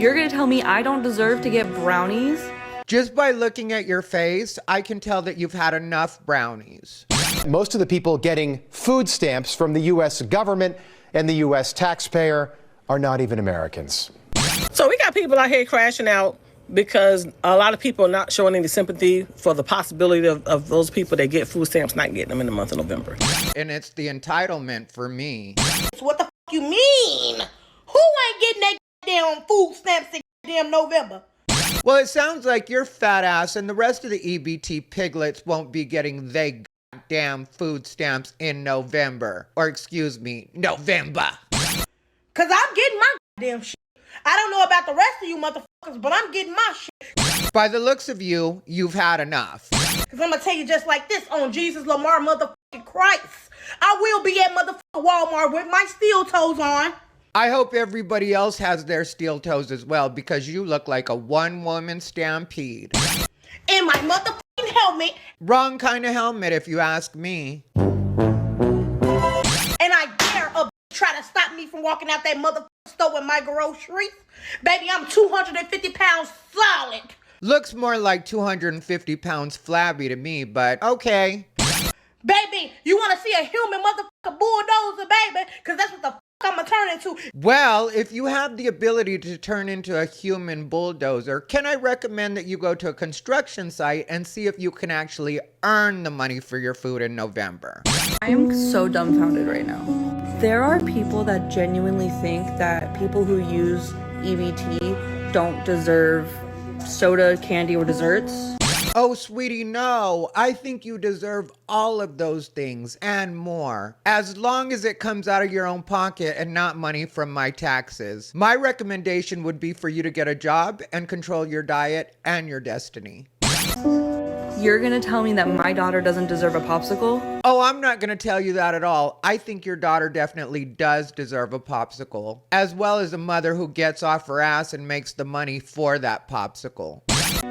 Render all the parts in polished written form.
You're gonna tell me I don't deserve to get brownies? Just by looking at your face, I can tell that you've had enough brownies. Most of the people getting food stamps from the U.S. government and the U.S. taxpayer are not even Americans. So we got people out here crashing out because a lot of people are not showing any sympathy for the possibility of those people that get food stamps not getting them in the month of November. And it's the entitlement for me. So what the you mean? Who ain't getting that damn food stamps in damn November? Well, it sounds like your fat ass and the rest of the EBT piglets won't be getting they goddamn food stamps in November. Or excuse me, November. Cause I'm getting my damn shit. I don't know about the rest of you motherfuckers, but I'm getting my shit. By the looks of you, you've had enough. Cause I'm gonna tell you just like this, on Jesus Lamar motherfucking Christ, I will be at motherfucking Walmart with my steel toes on. I hope everybody else has their steel toes as well, because you look like a one-woman stampede. In my motherfucking helmet. Wrong kind of helmet if you ask me. And I dare a try to stop me from walking out that motherfucking store with my groceries. Baby, I'm 250 pounds solid. Looks more like 250 pounds flabby to me, but okay. Baby, you want to see a human motherfucking bulldozer, baby? Because that's what the I'm gonna turn into. Well, if you have the ability to turn into a human bulldozer, can I recommend that you go to a construction site and see if you can actually earn the money for your food in November? I am so dumbfounded right now. There are people that genuinely think that people who use EBT don't deserve soda, candy, or desserts. Oh, sweetie, no. I think you deserve all of those things and more, as long as it comes out of your own pocket and not money from my taxes. My recommendation would be for you to get a job and control your diet and your destiny. You're gonna tell me that my daughter doesn't deserve a popsicle? Oh, I'm not gonna tell you that at all. I think your daughter definitely does deserve a popsicle, as well as a mother who gets off her ass and makes the money for that popsicle.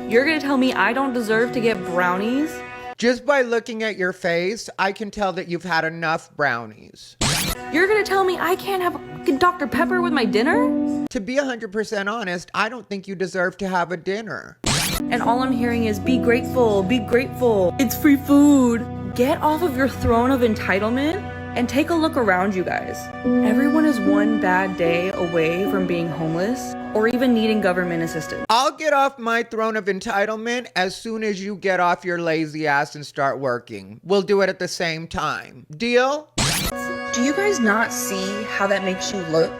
You're gonna tell me I don't deserve to get brownies? Just by looking at your face, I can tell that you've had enough brownies. You're gonna tell me I can't have Dr. Pepper with my dinner? To be 100% honest, I don't think you deserve to have a dinner. And all I'm hearing is be grateful, it's free food. Get off of your throne of entitlement and take a look around you guys. Everyone is one bad day away from being homeless or even needing government assistance. I'll get off my throne of entitlement as soon as you get off your lazy ass and start working. We'll do it at the same time. Deal? Do you guys not see how that makes you look?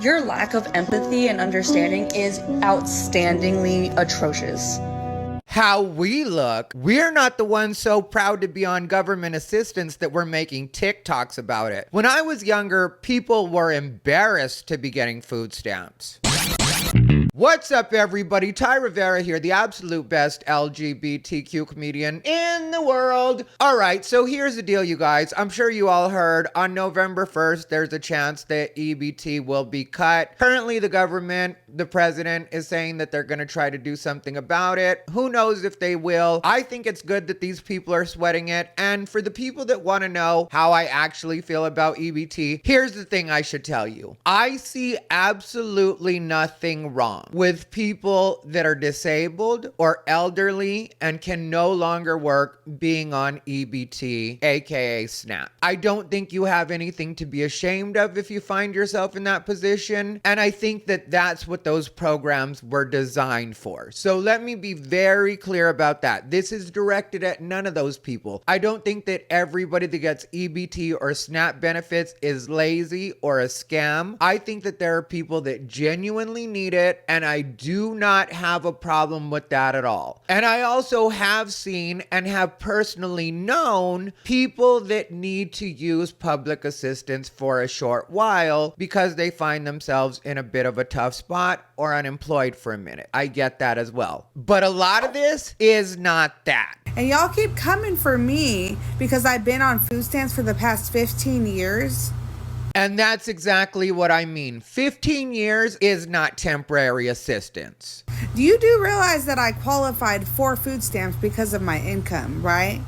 Your lack of empathy and understanding is outstandingly atrocious. How we look? We're not the ones so proud to be on government assistance that we're making TikToks about it. When I was younger, people were embarrassed to be getting food stamps. What's up, everybody? Ty Rivera here, the absolute best LGBTQ comedian in the world. All right, so here's the deal, you guys. I'm sure you all heard on November 1st, there's a chance that EBT will be cut. Currently, the government, the president is saying that they're going to try to do something about it. Who knows if they will? I think it's good that these people are sweating it. And for the people that want to know how I actually feel about EBT, here's the thing I should tell you. I see absolutely nothing wrong with people that are disabled or elderly and can no longer work being on EBT, aka SNAP. I don't think you have anything to be ashamed of if you find yourself in that position, and I think that that's what those programs were designed for. So let me be very clear about that. This is directed at none of those people. I don't think that everybody that gets EBT or SNAP benefits is lazy or a scam. I think that there are people that genuinely need it, and I do not have a problem with that at all. And I also have seen and have personally known people that need to use public assistance for a short while because they find themselves in a bit of a tough spot or unemployed for a minute. I get that as well. But a lot of this is not that. And y'all keep coming for me because I've been on food stamps for the past 15 years. And that's exactly what I mean. 15 years is not temporary assistance. You do realize that I qualified for food stamps because of my income, right?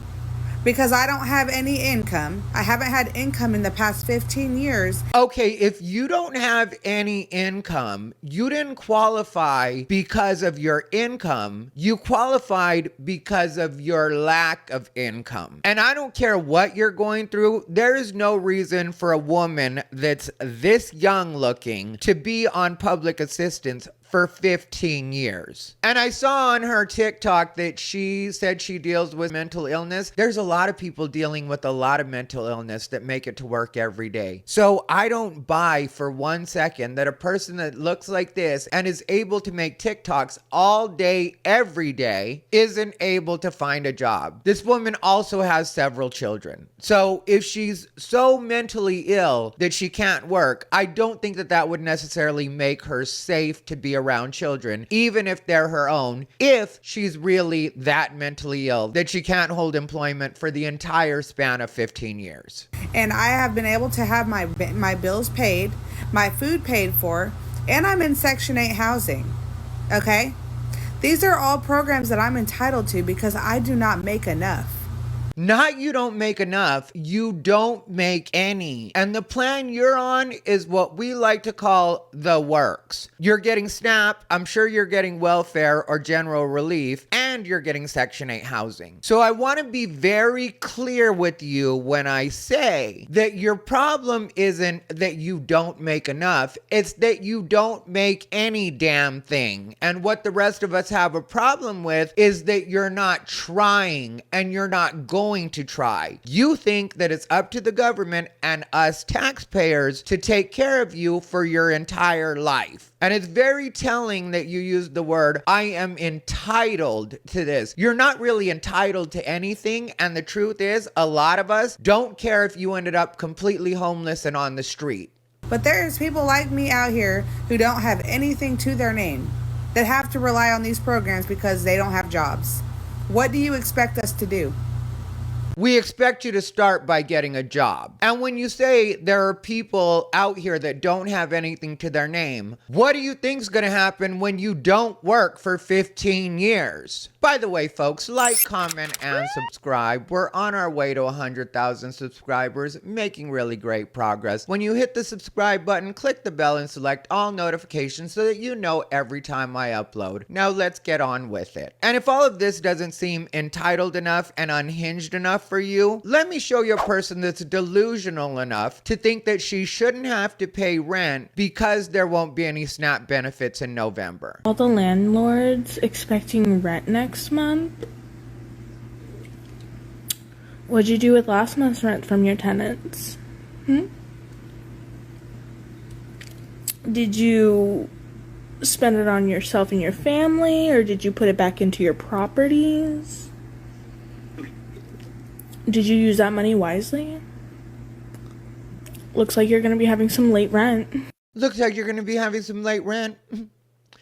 because I don't have any income. I haven't had income in the past 15 years. Okay, if you don't have any income, you didn't qualify because of your income. You qualified because of your lack of income. And I don't care what you're going through. There is no reason for a woman that's this young looking to be on public assistance for 15 years. And I saw on her TikTok that she said she deals with mental illness. There's a lot of people dealing with a lot of mental illness that make it to work every day. So I don't buy for 1 second that a person that looks like this and is able to make TikToks all day, every day, isn't able to find a job. This woman also has several children. So if she's so mentally ill that she can't work, I don't think that that would necessarily make her safe to be around children, even if they're her own, if she's really that mentally ill that she can't hold employment for the entire span of 15 years. And I have been able to have my bills paid, my food paid for, and I'm in Section 8 housing. Okay? These are all programs that I'm entitled to because I do not make enough. Not you don't make enough, you don't make any. And the plan you're on is what we like to call the works. You're getting SNAP, I'm sure you're getting welfare or general relief, and you're getting Section 8 housing. So I want to be very clear with you when I say that your problem isn't that you don't make enough, it's that you don't make any damn thing. And what the rest of us have a problem with is that you're not trying and you're not going to try. You think that it's up to the government and us taxpayers to take care of you for your entire life. And it's very telling that you use the word, I am entitled to this. You're not really entitled to anything. And the truth is, a lot of us don't care if you ended up completely homeless and on the street. But there's people like me out here who don't have anything to their name, that have to rely on these programs because they don't have jobs. What do you expect us to do? We expect you to start by getting a job. And when you say there are people out here that don't have anything to their name, what do you think's going to happen when you don't work for 15 years? By the way, folks, like, comment, and subscribe. We're on our way to 100,000 subscribers, making really great progress. When you hit the subscribe button, click the bell and select all notifications so that you know every time I upload. Now let's get on with it. And if all of this doesn't seem entitled enough and unhinged enough for you, let me show you a person that's delusional enough to think that she shouldn't have to pay rent because there won't be any SNAP benefits in November. All the landlords expecting rent next month. What'd you do with last month's rent from your tenants? Did you spend it on yourself and your family, or did you put it back into your properties? Did you use that money wisely? Looks like you're going to be having some late rent. Looks like you're going to be having some late rent.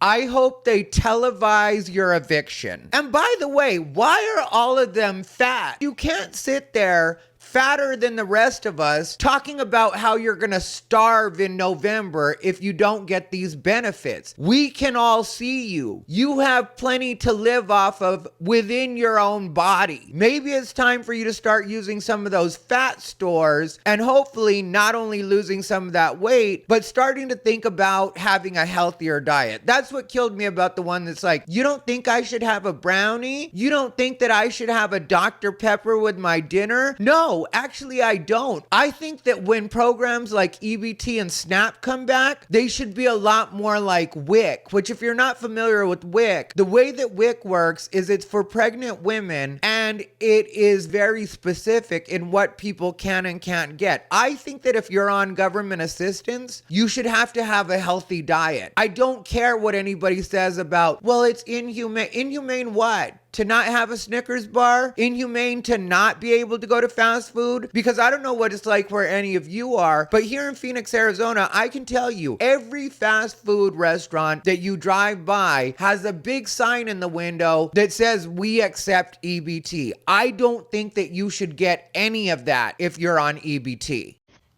I hope they televise your eviction. And by the way, why are all of them fat? You can't sit there fatter than the rest of us talking about how you're gonna starve in November if you don't get these benefits. We can all see you. You have plenty to live off of within your own body. Maybe it's time for you to start using some of those fat stores and hopefully not only losing some of that weight, but starting to think about having a healthier diet. That's what killed me about the one that's like, you don't think I should have a brownie? You don't think that I should have a Dr. Pepper with my dinner? No, actually I don't. I think that when programs like EBT and SNAP come back, they should be a lot more like WIC, which if you're not familiar with WIC, the way that WIC works is it's for pregnant women and it is very specific in what people can and can't get. I think that if you're on government assistance, you should have to have a healthy diet. I don't care what anybody says about, well, it's inhumane. Inhumane what? To not have a Snickers bar? Inhumane to not be able to go to fast food? Because I don't know what it's like where any of you are, but here in Phoenix, Arizona, I can tell you every fast food restaurant that you drive by has a big sign in the window that says we accept EBT. I don't think that you should get any of that if you're on EBT.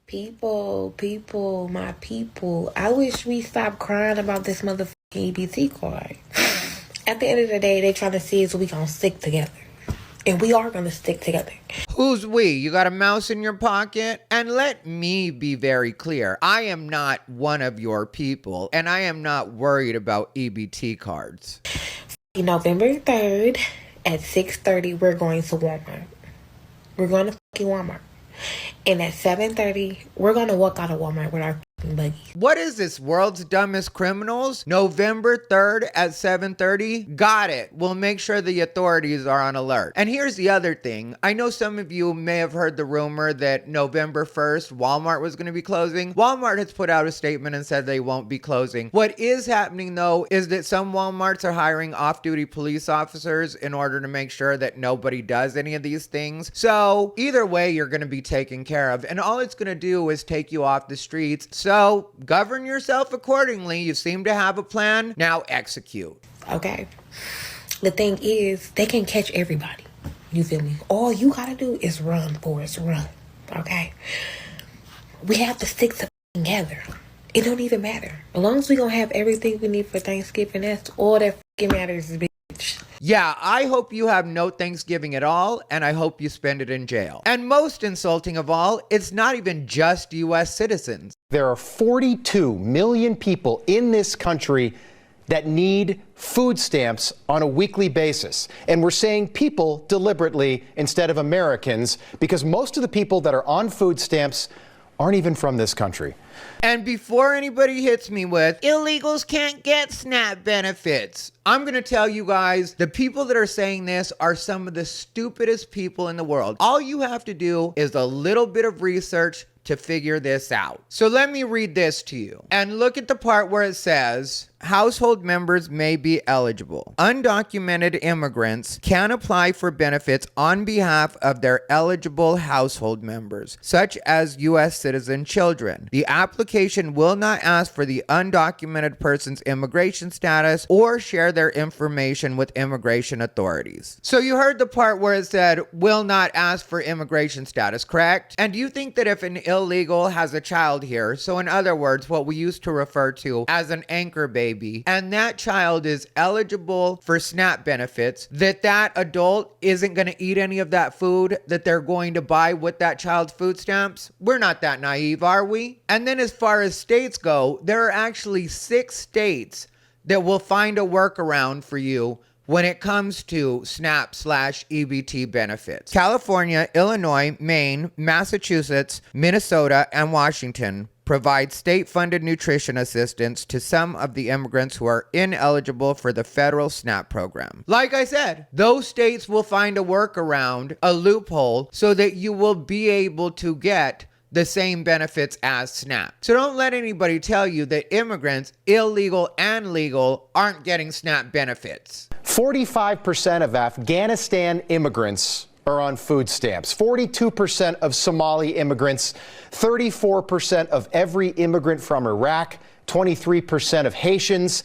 People, my people, I wish we stopped crying about this motherfucking EBT card. At the end of the day, they trying to see if we gonna stick together. And we are going to stick together. Who's we? You got a mouse in your pocket? And let me be very clear. I am not one of your people, and I am not worried about EBT cards. November 3rd at 6:30, we're going to Walmart. We're going to fucking Walmart. And at 7:30, we're going to walk out of Walmart with our buggy. What is this, world's dumbest criminals? November 3rd at 7:30? Got it. We'll make sure the authorities are on alert. And here's the other thing. I know some of you may have heard the rumor that November 1st, Walmart was going to be closing. Walmart has put out a statement and said they won't be closing. What is happening, though, is that some Walmarts are hiring off-duty police officers in order to make sure that nobody does any of these things. So either way, you're going to be taken care of. And all it's going to do is take you off the streets. So govern yourself accordingly. You seem to have a plan. Now execute. Okay. The thing is, they can catch everybody. You feel me? All you gotta do is run, Forrest, run. Okay? We have to stick together. It don't even matter. As long as we gonna have everything we need for Thanksgiving, that's all that fucking matters, bitch. Yeah, I hope you have no Thanksgiving at all, and I hope you spend it in jail. And most insulting of all, it's not even just U.S. citizens. There are 42 million people in this country that need food stamps on a weekly basis. And we're saying people deliberately instead of Americans, because most of the people that are on food stamps aren't even from this country. And before anybody hits me with, illegals can't get SNAP benefits, I'm going to tell you guys, the people that are saying this are some of the stupidest people in the world. All you have to do is a little bit of research to figure this out. So let me read this to you. And look at the part where it says, household members may be eligible. Undocumented immigrants can apply for benefits on behalf of their eligible household members, such as U.S. citizen children. The application will not ask for the undocumented person's immigration status or share their information with immigration authorities. So you heard the part where it said, will not ask for immigration status, correct? And do you think that if an illegal has a child here, so in other words, what we used to refer to as an anchor baby, and that child is eligible for SNAP benefits, that adult isn't going to eat any of that food that they're going to buy with that child's food stamps? We're not that naive, are we? And then as far as states go, there are actually 6 states that will find a workaround for you when it comes to SNAP/EBT benefits. California, Illinois, Maine, Massachusetts, Minnesota, and Washington provide state-funded nutrition assistance to some of the immigrants who are ineligible for the federal SNAP program. Like I said, those states will find a workaround, a loophole, so that you will be able to get the same benefits as SNAP. So don't let anybody tell you that immigrants, illegal and legal, aren't getting SNAP benefits. 45% of Afghanistan immigrants are on food stamps. 42% of Somali immigrants, 34% of every immigrant from Iraq, 23% of Haitians,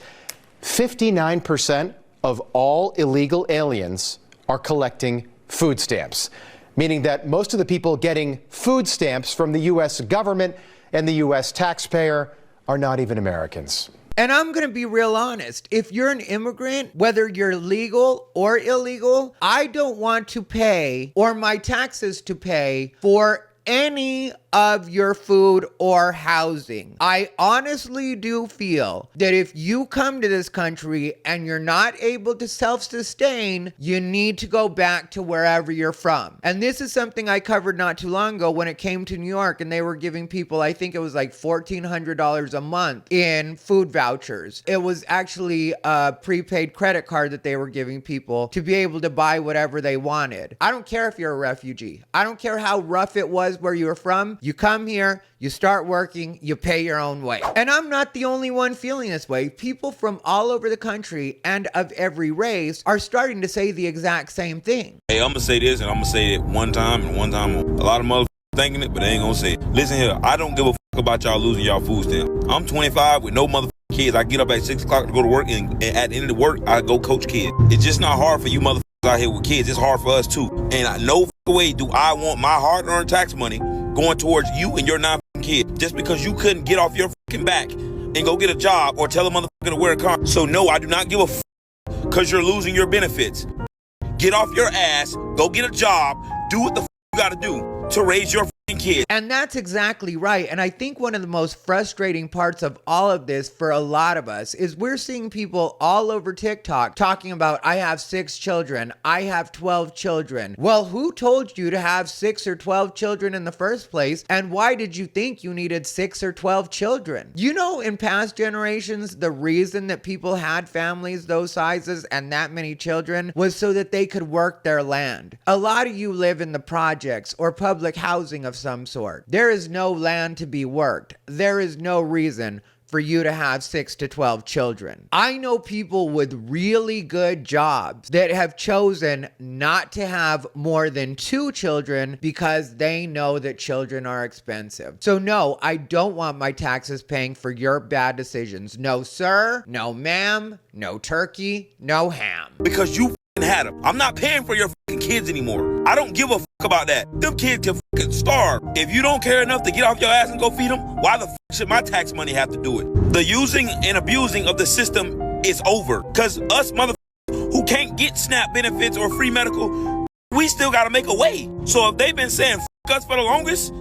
59% of all illegal aliens are collecting food stamps, meaning that most of the people getting food stamps from the U.S. government and the U.S. taxpayer are not even Americans. And I'm going to be real honest. If you're an immigrant, whether you're legal or illegal, I don't want to pay, or my taxes to pay, for any of your food or housing. I honestly do feel that if you come to this country and you're not able to self-sustain, you need to go back to wherever you're from. And this is something I covered not too long ago when it came to New York, and they were giving people, I think it was like $1,400 a month in food vouchers. It was actually a prepaid credit card that they were giving people to be able to buy whatever they wanted. I don't care if you're a refugee. I don't care how rough it was where you were from. You come here, you start working, you pay your own way. And I'm not the only one feeling this way. People from all over the country and of every race are starting to say the exact same thing. Hey, I'm gonna say this, and I'm gonna say it one time, and one time a lot of motherfuckers thinking it, but they ain't gonna say it. Listen here, I don't give a fuck about y'all losing y'all food stamp. I'm 25 with no motherfucking kids. I get up at 6 o'clock to go to work, and at the end of the work, I go coach kids. It's just not hard for you motherfuckers out here with kids. It's hard for us too. And no way do I want my hard-earned tax money going towards you and your non-kid just because you couldn't get off your fucking back and go get a job or tell a motherfucker to wear a car. So no, I do not give a fuck because you're losing your benefits. get off your ass, go get a job, do what the you gotta do to raise your kids. And that's exactly right. And I think one of the most frustrating parts of all of this for a lot of us is we're seeing people all over TikTok talking about, I have 6 children, I have 12 children. Well, who told you to have 6 or 12 children in the first place? And why did you think you needed 6 or 12 children? You know, in past generations, the reason that people had families those sizes and that many children was so that they could work their land. A lot of you live in the projects or public housing of some sort. There is no land to be worked. There is no reason for you to have 6 to 12 children. I know people with really good jobs that have chosen not to have more than 2 children because they know that children are expensive. So no, I don't want my taxes paying for your bad decisions. No sir, no ma'am, no turkey, no ham. Because you had them. I'm not paying for your kids anymore. I don't give a about that. Them kids can starve. If you don't care enough to get off your ass and go feed them, why the should my tax money have to do it? The using and abusing of the system is over. Because us who can't get SNAP benefits or free medical, we still got to make a way. So if they've been saying us for the longest,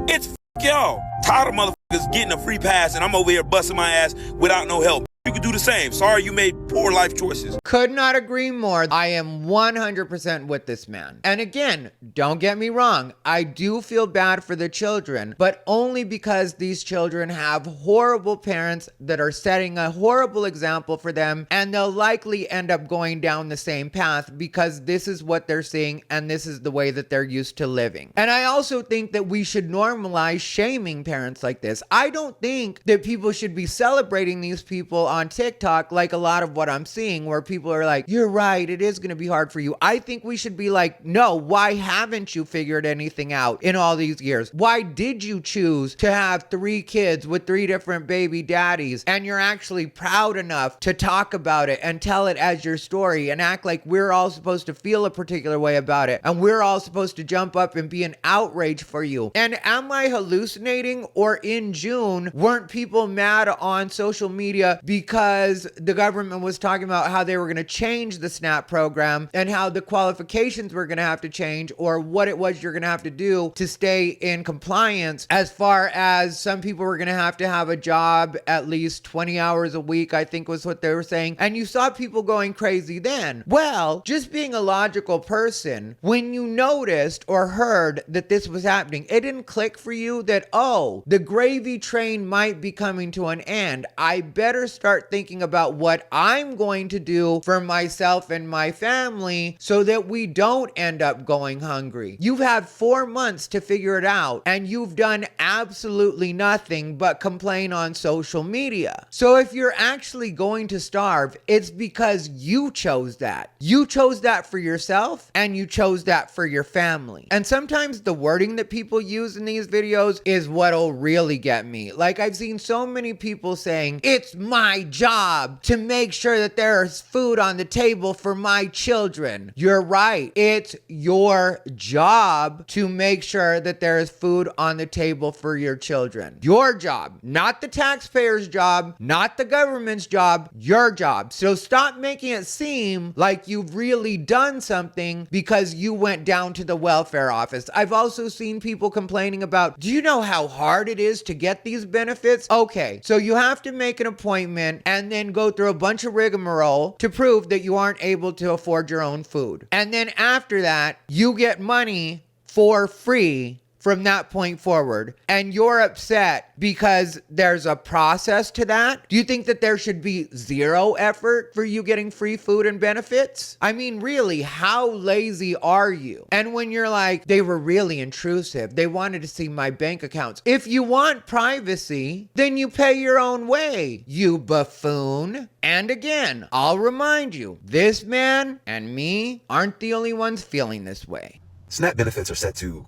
it's y'all. Tired of motherfuckers getting a free pass and I'm over here busting my ass without no help. You could do the same. Sorry you made poor life choices. Could not agree more. I am 100% with this man. And again, don't get me wrong. I do feel bad for the children, but only because these children have horrible parents that are setting a horrible example for them, and they'll likely end up going down the same path because this is what they're seeing and this is the way that they're used to living. And I also think that we should normalize shaming parents like this. I don't think that people should be celebrating these people on TikTok like a lot of what I'm seeing where people are like, you're right, it is going to be hard for you. I think we should be like, no, why haven't you figured anything out in all these years? Why did you choose to have 3 kids with 3 different baby daddies and you're actually proud enough to talk about it and tell it as your story and act like we're all supposed to feel a particular way about it and we're all supposed to jump up and be an outrage for you? And am I hallucinating, or in June weren't people mad on social media because the government was talking about how they were going to change the SNAP program and how the qualifications were going to have to change, or what it was you're going to have to do to stay in compliance, as far as some people were going to have a job at least 20 hours a week, I think was what they were saying. And you saw people going crazy then. Well, just being a logical person, when you noticed or heard that this was happening, it didn't click for you that, oh, the gravy train might be coming to an end. I better start thinking about what I'm going to do for myself and my family so that we don't end up going hungry. You've had 4 months to figure it out and you've done absolutely nothing but complain on social media. So if you're actually going to starve, it's because you chose that. You chose that for yourself and you chose that for your family. And sometimes the wording that people use in these videos is what'll really get me. Like, I've seen so many people saying, it's my job to make sure that there's food on the table for my children. You're right. It's your job to make sure that there is food on the table for your children. Your job, not the taxpayer's job, not the government's job, your job. So stop making it seem like you've really done something because you went down to the welfare office. I've also seen people complaining about, do you know how hard it is to get these benefits? Okay, so you have to make an appointment and then go through a bunch of rigmarole to prove that you aren't able to afford your own food. And then after that, you get money for free from that point forward, and you're upset because there's a process to that? Do you think that there should be zero effort for you getting free food and benefits? I mean, really, how lazy are you? And when you're like, they were really intrusive, they wanted to see my bank accounts. If you want privacy, then you pay your own way, you buffoon. And again, I'll remind you, this man and me aren't the only ones feeling this way. SNAP benefits are set to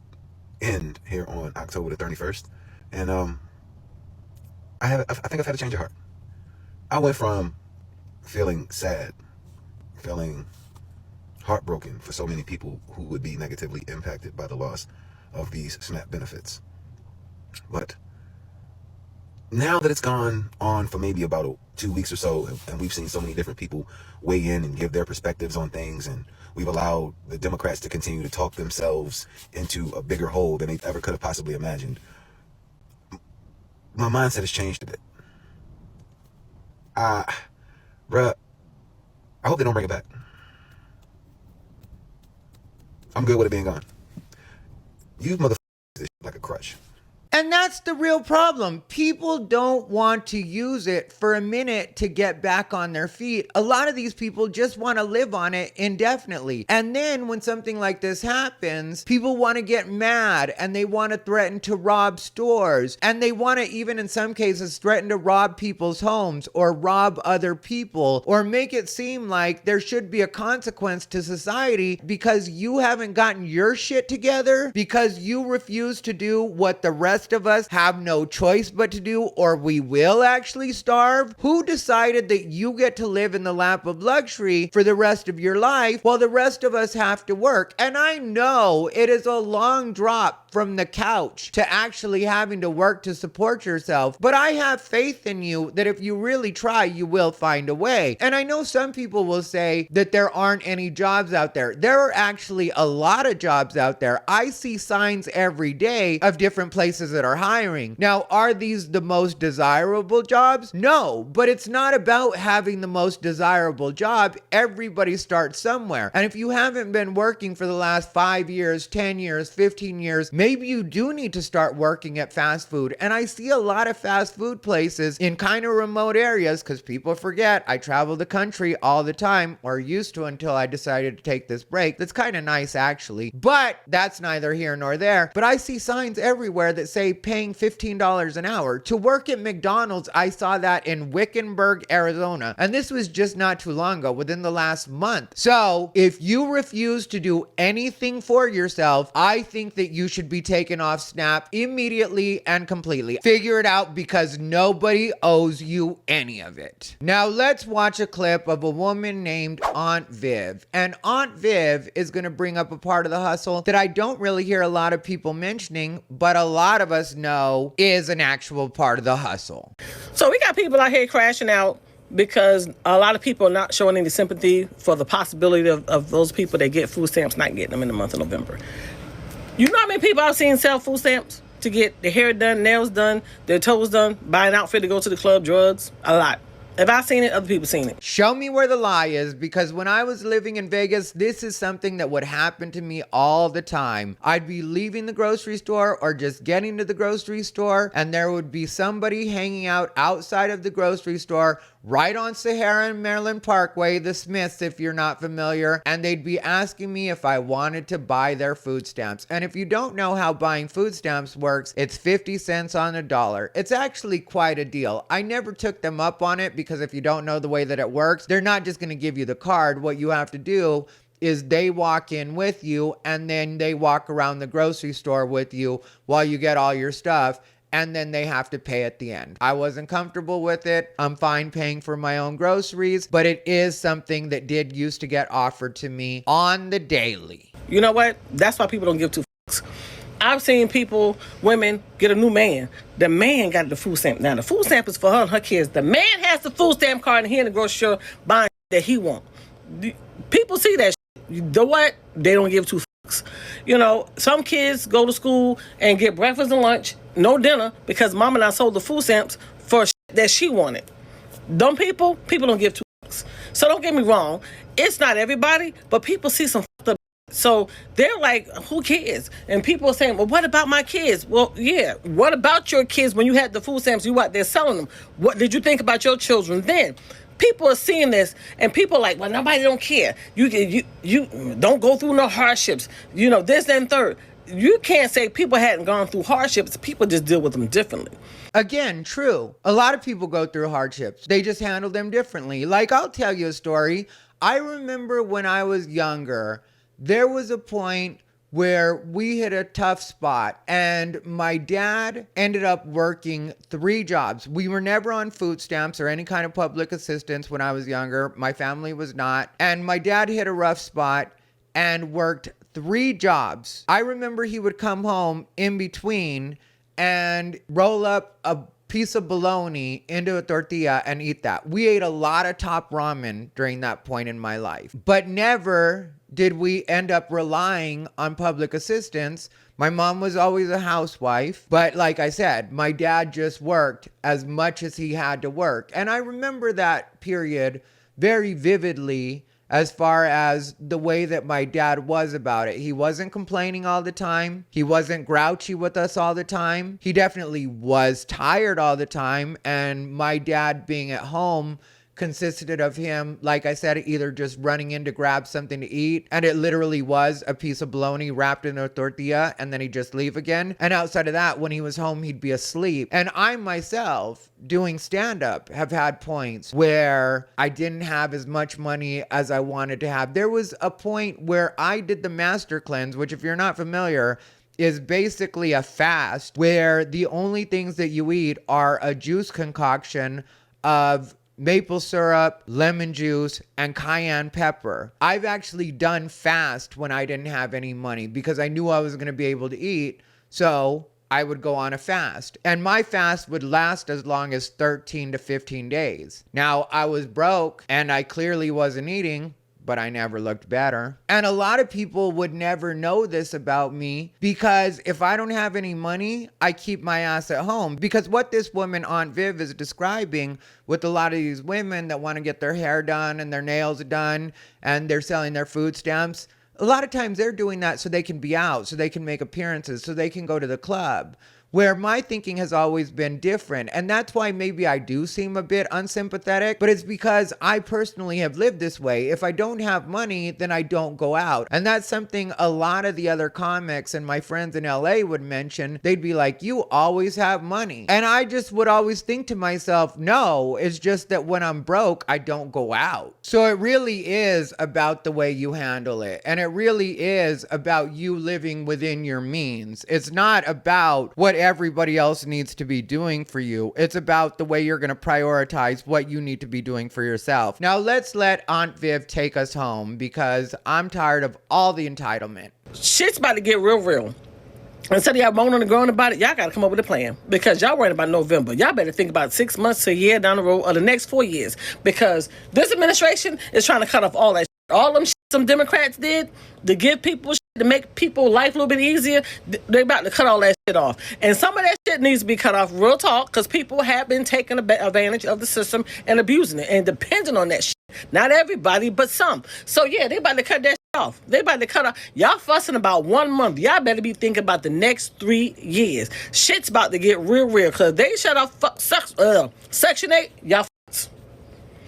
end here on October the 31st, and I think I've had a change of heart. I went from feeling sad, feeling heartbroken for so many people who would be negatively impacted by the loss of these SNAP benefits. But now that it's gone on for maybe about 2 weeks or so, and we've seen so many different people weigh in and give their perspectives on things, and we've allowed the Democrats to continue to talk themselves into a bigger hole than they ever could have possibly imagined, my mindset has changed a bit. Bruh, I hope they don't bring it back. I'm good with it being gone. You motherfuckers this shit like a crutch. And that's the real problem. People don't want to use it for a minute to get back on their feet. A lot of these people just want to live on it indefinitely. And then when something like this happens, people want to get mad and they want to threaten to rob stores. And they want to even in some cases threaten to rob people's homes or rob other people or make it seem like there should be a consequence to society because you haven't gotten your shit together, because you refuse to do what the rest of us have no choice but to do, or we will actually starve. Who decided that you get to live in the lap of luxury for the rest of your life while the rest of us have to work? And I know it is a long drop from the couch to actually having to work to support yourself, but I have faith in you that if you really try, you will find a way. And I know some people will say that there aren't any jobs out there. There are actually a lot of jobs out there. I see signs every day of different places that are hiring. Now, are these the most desirable jobs? No, but it's not about having the most desirable job. Everybody starts somewhere. And if you haven't been working for the last 5 years, 10 years, 15 years, maybe you do need to start working at fast food. And I see a lot of fast food places in kind of remote areas because people forget I travel the country all the time, or used to until I decided to take this break. That's kind of nice actually, but that's neither here nor there. But I see signs everywhere that say paying $15 an hour. To work at McDonald's, I saw that in Wickenburg, Arizona. And this was just not too long ago, within the last month. So if you refuse to do anything for yourself, I think that you should be taken off SNAP immediately and completely. Figure it out because nobody owes you any of it. Now let's watch a clip of a woman named Aunt Viv. And Aunt Viv is going to bring up a part of the hustle that I don't really hear a lot of people mentioning, but a lot of us know is an actual part of the hustle. So we got people out here crashing out because a lot of people are not showing any sympathy for the possibility of those people that get food stamps not getting them in the month of November. You know how many people I've seen sell food stamps to get their hair done, nails done, their toes done, buy an outfit to go to the club, drugs? A lot. If I've seen it, other people seen it. Show me where the lie is, because when I was living in Vegas, this is something that would happen to me all the time. I'd be leaving the grocery store or just getting to the grocery store, and there would be somebody hanging out outside of the grocery store right on Sahara and Maryland Parkway, the Smiths if you're not familiar, and they'd be asking me if I wanted to buy their food stamps. And if you don't know how buying food stamps works, it's 50 cents on a dollar. It's actually quite a deal. I never took them up on it because if you don't know the way that it works, they're not just going to give you the card. What you have to do is they walk in with you and then they walk around the grocery store with you while you get all your stuff. And then they have to pay at the end. I wasn't comfortable with it. I'm fine paying for my own groceries, but it is something that did used to get offered to me on the daily. You know what? That's why people don't give two fucks. I've seen people, women, get a new man. The man got the food stamp. Now, the food stamp is for her and her kids. The man has the food stamp card and he in the grocery store buying that he want. People see that shit. You know what? They don't give two fucks. You know, some kids go to school and get breakfast and lunch, no dinner, because mama and I sold the food stamps for shit that she wanted. Dumb people don't give two fucks. So don't get me wrong. It's not everybody, but people see some fucked up. So they're like, who cares? And people are saying, well, what about my kids? Well, yeah, what about your kids when you had the food stamps, you out there selling them? What did you think about your children then? People are seeing this and people are like, well, nobody don't care. You don't go through no hardships. You know, this and third. You can't say people hadn't gone through hardships. People just deal with them differently. Again, true. A lot of people go through hardships. They just handle them differently. Like, I'll tell you a story. I remember when I was younger, there was a point where we hit a tough spot and my dad ended up working 3 jobs. We were never on food stamps or any kind of public assistance when I was younger. My family was not. And my dad hit a rough spot and worked 3 jobs. I remember he would come home in between and roll up a piece of bologna into a tortilla and eat that. We ate a lot of top ramen during that point in my life, but never did we end up relying on public assistance. My mom was always a housewife, but like I said, my dad just worked as much as he had to work. And I remember that period very vividly as far as the way that my dad was about it. He wasn't complaining all the time. He wasn't grouchy with us all the time. He definitely was tired all the time. And my dad being at home consisted of him, like I said, either just running in to grab something to eat, and it literally was a piece of bologna wrapped in a tortilla, and then he'd just leave again. And outside of that, when he was home, he'd be asleep. And I myself, doing stand-up, have had points where I didn't have as much money as I wanted to have. There was a point where I did the master cleanse, which, if you're not familiar, is basically a fast where the only things that you eat are a juice concoction of maple syrup, lemon juice, and cayenne pepper. I've actually done fast when I didn't have any money because I knew I was going to be able to eat. So I would go on a fast, and my fast would last as long as 13 to 15 days. Now, I was broke and I clearly wasn't eating, but I never looked better. And a lot of people would never know this about me because if I don't have any money, I keep my ass at home. Because what this woman, Aunt Viv, is describing with a lot of these women that want to get their hair done and their nails done and they're selling their food stamps, a lot of times they're doing that so they can be out, so they can make appearances, so they can go to the club. Where my thinking has always been different. And that's why maybe I do seem a bit unsympathetic, but it's because I personally have lived this way. If I don't have money, then I don't go out. And that's something a lot of the other comics and my friends in LA would mention. They'd be like, you always have money. And I just would always think to myself, no, it's just that when I'm broke, I don't go out. So it really is about the way you handle it. And it really is about you living within your means. It's not about what everybody else needs to be doing for you. It's about the way you're going to prioritize what you need to be doing for yourself. Now let's let Aunt Viv take us home because I'm tired of all the entitlement. Shit's about to get real. Instead of y'all moaning and groaning about it, y'all got to come up with a plan because y'all worrying about November. Y'all better think about 6 months to a year down the road or the next 4 years because this administration is trying to cut off all that shit. All them shit some Democrats did to give people shit, to make people life a little bit easier, they about to cut all that shit off. And some of that shit needs to be cut off, real talk, because people have been taking advantage of the system and abusing it and depending on that shit. Not everybody, but some. So yeah, they about to cut that shit off. They about to cut off. Y'all fussing about 1 month. Y'all better be thinking about the next 3 years. Shit's about to get real because they shut off Section 8, y'all fucks.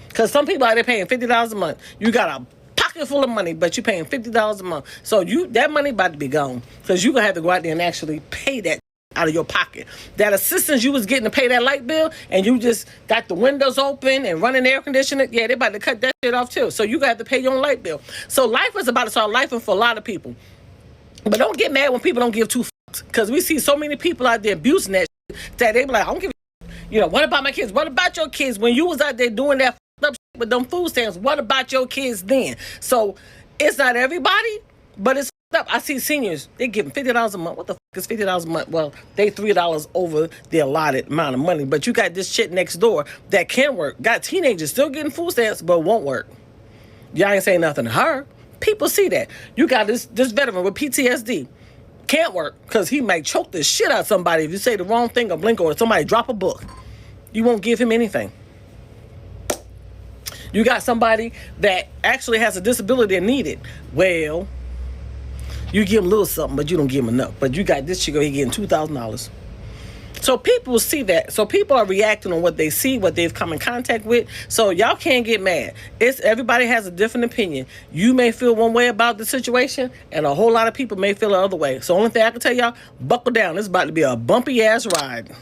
Because some people out there paying $50 a month. You got a pocket full of money, but you're paying $50 a month. So that money about to be gone because you're going to have to go out there and actually pay that out of your pocket. That assistance you was getting to pay that light bill and you just got the windows open and running air conditioning, yeah, they about to cut that shit off too. So you got to pay your own light bill. So life is about to start lifing for a lot of people. But don't get mad when people don't give two fucks because we see so many people out there abusing that shit that they be like, I don't give a shit. You know, what about my kids? What about your kids when you was out there doing that up shit with them food stamps? What about your kids then? So it's not everybody, but it's up. I see seniors, they give them $50 a month. What the fuck is $50 a month? Well, they $3 over the allotted amount of money. But you got this shit next door that can work. Got teenagers still getting food stamps, but won't work. Y'all ain't saying nothing to her. People see that. You got this veteran with PTSD. Can't work because he might choke the shit out of somebody if you say the wrong thing or blink or somebody drop a book. You won't give him anything. You got somebody that actually has a disability and need it. Well, you give him a little something, but you don't give him enough. But you got this chico, he getting $2,000. So people see that. So people are reacting on what they see, what they've come in contact with. So y'all can't get mad. Everybody has a different opinion. You may feel one way about the situation, and a whole lot of people may feel the other way. So only thing I can tell y'all, buckle down. It's about to be a bumpy ass ride.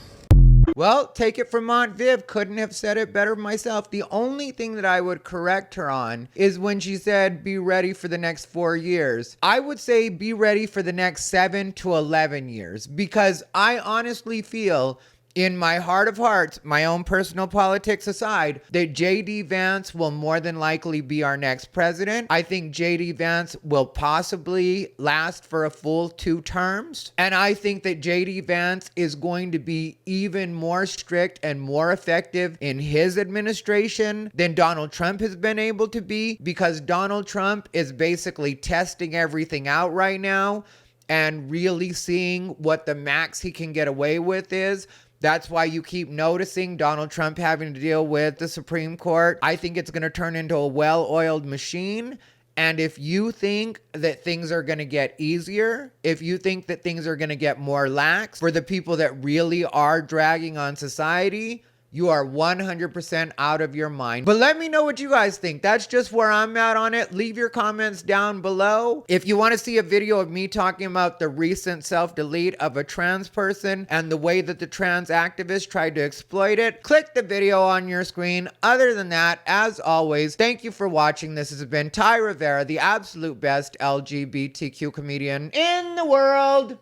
Well, take it from Aunt Viv. Couldn't have said it better myself. The only thing that I would correct her on is when she said, be ready for the next 4 years. I would say be ready for the next 7 to 11 years because I honestly feel in my heart of hearts, my own personal politics aside, that JD Vance will more than likely be our next president. I think JD Vance will possibly last for a full 2 terms. And I think that JD Vance is going to be even more strict and more effective in his administration than Donald Trump has been able to be, because Donald Trump is basically testing everything out right now and really seeing what the max he can get away with is. That's why you keep noticing Donald Trump having to deal with the Supreme Court. I think it's going to turn into a well-oiled machine. And if you think that things are going to get easier, if you think that things are going to get more lax for the people that really are dragging on society, you are 100% out of your mind. But let me know what you guys think. That's just where I'm at on it. Leave your comments down below. If you want to see a video of me talking about the recent self-delete of a trans person and the way that the trans activists tried to exploit it, click the video on your screen. Other than that, as always, thank you for watching. This has been Ty Rivera, the absolute best LGBTQ comedian in the world.